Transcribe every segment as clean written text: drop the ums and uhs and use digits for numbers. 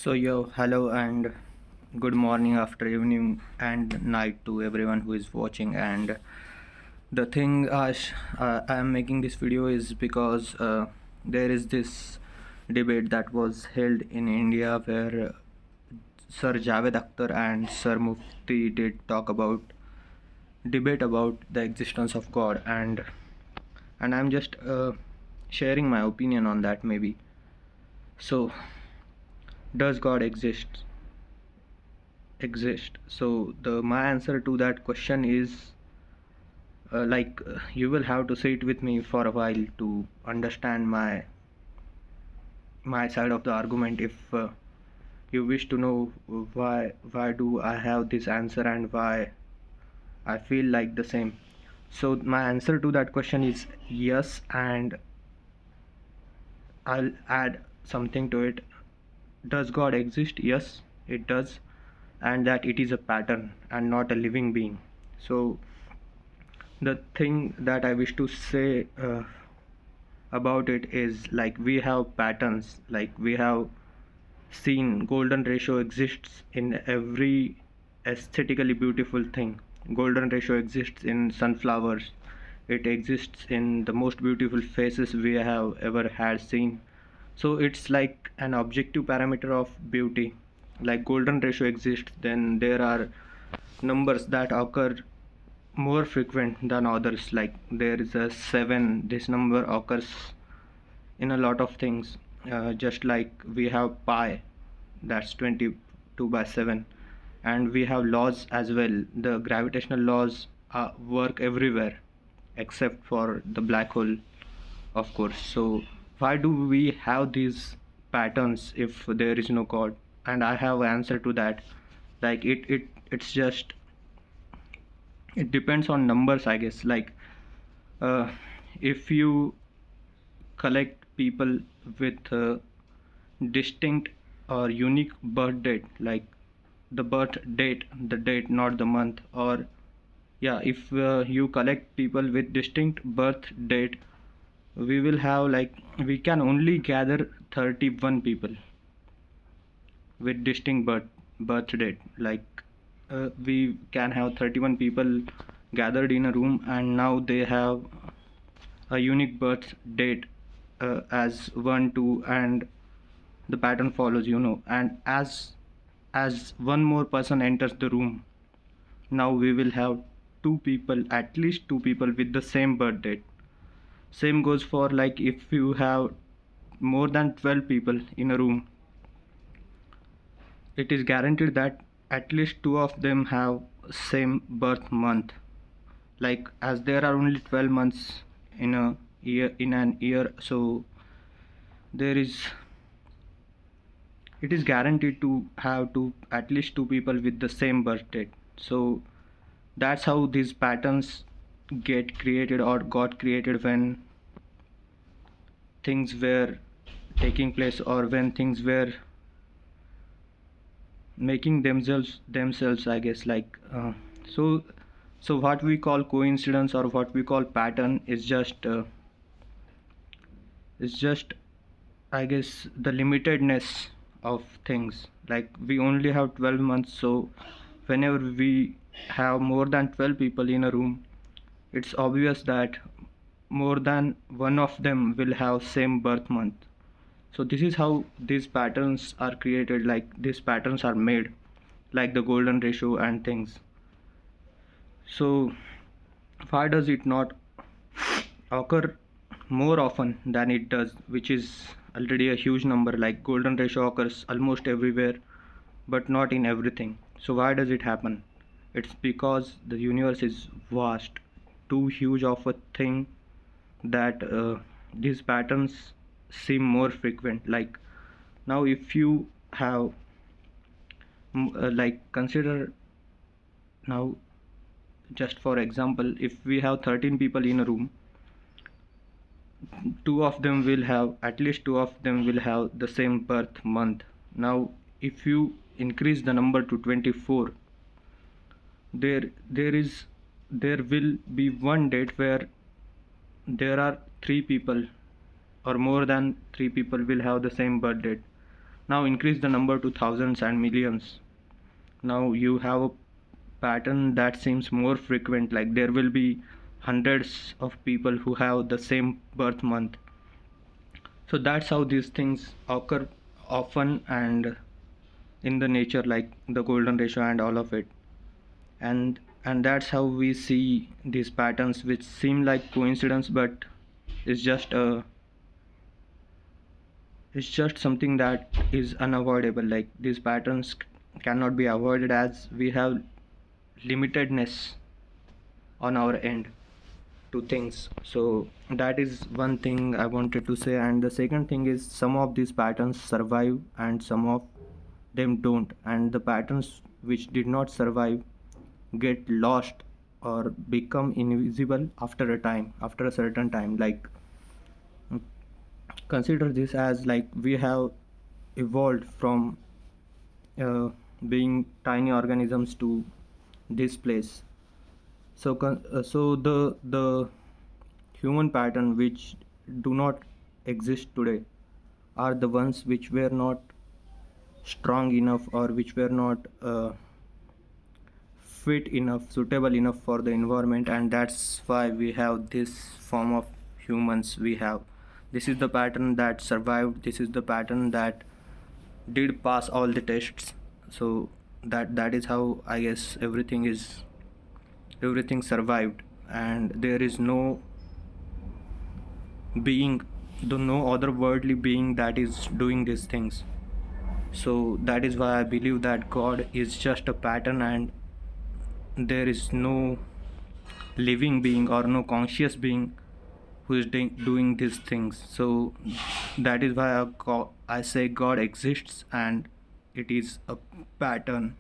Hello and good morning, after evening, and night to everyone who is watching. And the thing I am making this video is because there is this debate that was held in India where Sir Javed Akhtar and Sir Mufti did talk about debate about the existence of God, and I'm just sharing my opinion on that maybe. So, does God exist? So the my answer to that question is you will have to sit with me for a while to understand my side of the argument. If you wish to know why do I have this answer and why I feel like the same. So my answer to that question is yes, and I'll add something to it. Does God exist? Yes, it does, and that it is a pattern and not a living being. So the thing that I wish to say about it is, like, we have patterns, like we have seen golden ratio exists in every aesthetically beautiful thing. Golden ratio exists in sunflowers, it exists in the most beautiful faces we have ever had seen. So it's like an objective parameter of beauty. Like golden ratio exists, then there are numbers that occur more frequent than others. Like there is a 7, this number occurs in a lot of things. Just like we have pi, that's 22 by 7, and we have laws as well. The gravitational laws work everywhere except for the black hole, of course. So why do we have these patterns if there is no God? And I have answer to that. Like it's just, it depends on numbers, I guess. Like uh, if you collect people with distinct or unique birth date, like the birth date, the date, not the month, or yeah, if you collect people with distinct birth date, we will have, like, we can only gather 31 people with distinct birth date. Like we can have 31 people gathered in a room, and now they have a unique birth date as 1 2, and the pattern follows, and as one more person enters the room, now we will have two people, at least two people with the same birth date. Same goes for, like, if you have more than 12 people in a room, it is guaranteed that at least two of them have same birth month. Like, as there are only 12 months in a year, so there is, it is guaranteed to have at least two people with the same birth date. So that's how these patterns get created or got created when things were taking place, or when things were making themselves, I guess. Like so so what we call coincidence or what we call pattern is just, I guess, the limitedness of things. Like we only have 12 months, so whenever we have more than 12 people in a room, it's obvious that more than one of them will have same birth month. So this is how these patterns are created, like these patterns are made, like the golden ratio and things. So why does it not occur more often than it does, which is already a huge number? Like golden ratio occurs almost everywhere, but not in everything. So why does it happen? It's because the universe is vast, too huge of a thing, that these patterns seem more frequent. Like now, if you have like, consider now, just for example, if we have 13 people in a room, two of them will have, at least two of them will have the same birth month. Now if you increase the number to 24, there will be one date where there are three people, or more than three people will have the same birth date. Now increase the number to thousands and millions. Now you have a pattern that seems more frequent, like there will be hundreds of people who have the same birth month. So that's how these things occur often and in the nature, like the golden ratio and all of it. And that's how we see these patterns which seem like coincidence, but it's just a it's just something that is unavoidable. Like these patterns cannot be avoided as we have limitedness on our end to things. So that is one thing I wanted to say. And the second thing is, some of these patterns survive and some of them don't, and the patterns which did not survive get lost or become invisible after a time, after a certain time. Like, consider this as like we have evolved from uh, being tiny organisms to this place. So the human pattern which do not exist today are the ones which were not strong enough, or which were not fit enough, suitable enough for the environment, and that's why we have this form of humans we have. This is the pattern that survived. This is the pattern that did pass all the tests. So that is how I guess everything survived, and there is being no other worldly being that is doing these things. So that is why I believe that God is just a pattern, and there is no living being or no conscious being who is doing these things. So that is why I say God exists and it is a pattern.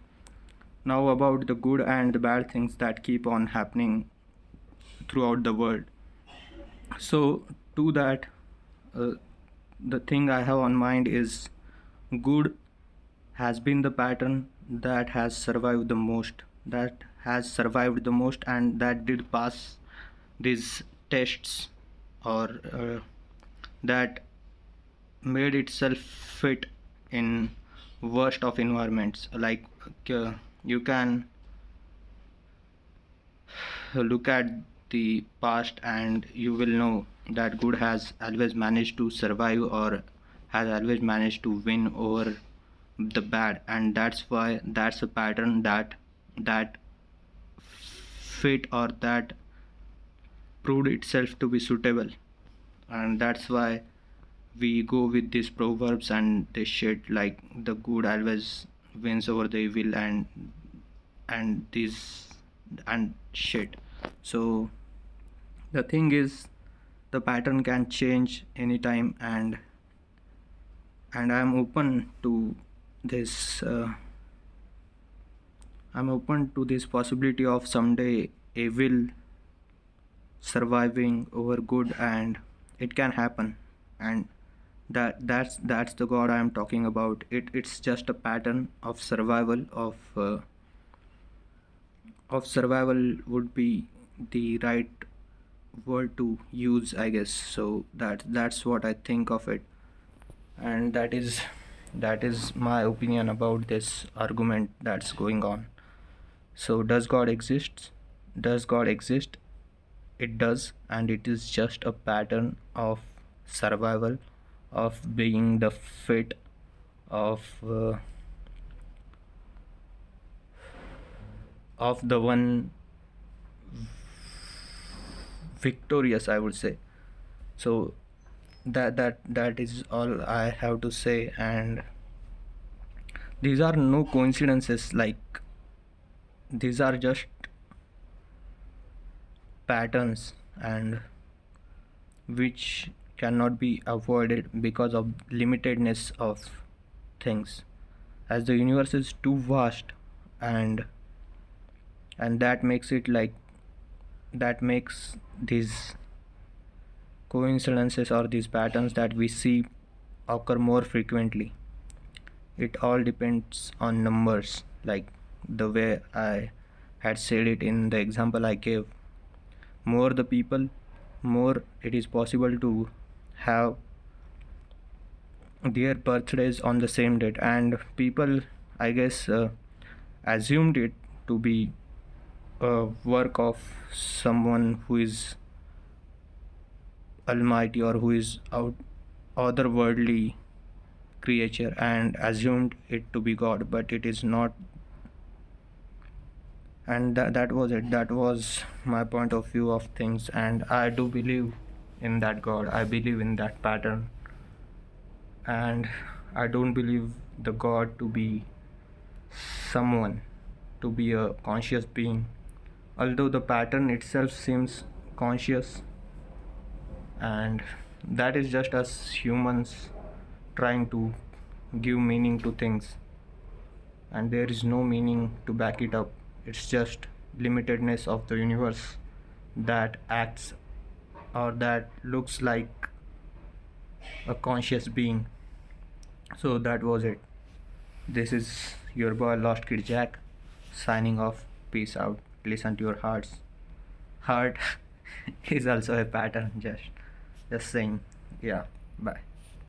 Now about the good and the bad things that keep on happening throughout the world. So to that, uh, the thing I have on mind is, good has been the pattern that has survived the most, and that did pass these tests, or that made itself fit in worst of environments. Like, you can look at the past and you will know that good has always managed to survive, or has always managed to win over the bad, and that's why that's a pattern that fit, or that proved itself to be suitable. And that's why we go with these proverbs and this shit, like the good always wins over the evil, and this and shit. So the thing is, the pattern can change anytime, and this I'm open to this possibility of someday evil surviving over good, and it can happen. And that's the God I am talking about. It's just a pattern of survival, of survival would be the right word to use, I guess. So that's what I think of it, and that is my opinion about this argument that's going on. So does God exist? Does God exist? It does, and it is just a pattern of survival, of being the fit, of of the one victorious, I would say. So that is all I have to say, and these are no coincidences. Like, these are just patterns, and which cannot be avoided because of limitedness of things, as the universe is too vast, and that makes it like, that makes these coincidences or these patterns that we see occur more frequently. It all depends on numbers, like the way I had said it in the example I gave. More the people, more it is possible to have their birthdays on the same date, and people, I guess, assumed it to be a work of someone who is almighty or who is out otherworldly creature, and assumed it to be God, but it is not. And that was it. That was my point of view of things, and I do believe in that God. I believe in that pattern, and I don't believe the God to be someone, to be a conscious being, although the pattern itself seems conscious. And that is just us humans trying to give meaning to things, and there is no meaning to back it up. It's just limitedness of the universe that acts or that looks like a conscious being. So that was it. This is your boy Lost Kid Jack signing off. Peace out. Listen to your hearts. Heart is also a pattern. Just saying. Yeah. Bye.